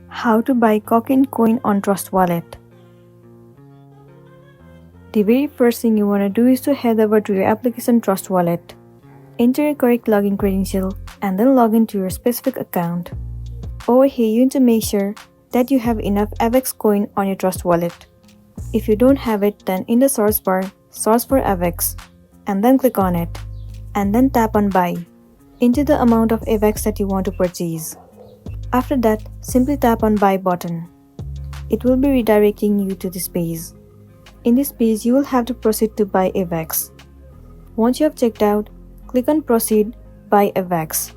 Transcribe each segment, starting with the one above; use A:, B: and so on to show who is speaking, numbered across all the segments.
A: How to buy Coq Inu coin on Trust Wallet. The very first thing you want to do is to head over to your application Trust Wallet. Enter your correct login credential and then log into your specific account. Over here you need to make sure that you have enough AVEX coin on your Trust Wallet. If you don't have it, then in the search bar, search for AVEX and then click on it and then tap on buy. Enter the amount of AVEX that you want to purchase. After that, simply tap on buy button. It will be redirecting you to this page. In this page, you will have to proceed to buy AVEX. Once you have checked out, click on proceed, buy AVEX.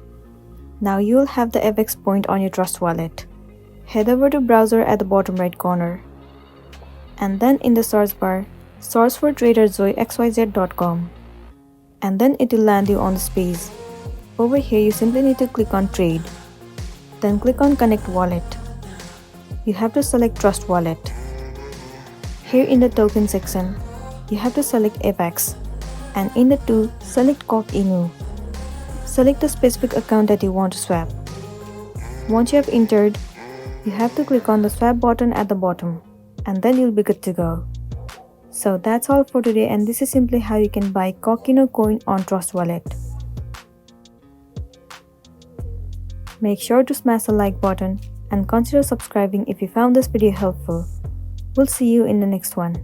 A: Now you will have the AVEX point on your Trust Wallet. Head over to browser at the bottom right corner. And then in the search bar, search for traderzoexyz.com. And then it will land you on this page. Over here, you simply need to click on trade. Then click on Connect Wallet. You have to select Trust Wallet. Here in the token section, you have to select AVEX, and in the tool, select Coq Inu. Select the specific account that you want to swap. Once you have entered, you have to click on the swap button at the bottom, and then you'll be good to go. So that's all for today, and this is simply how you can buy Coq Inu coin on Trust Wallet. Make sure to smash the like button and consider subscribing if you found this video helpful. We'll see you in the next one.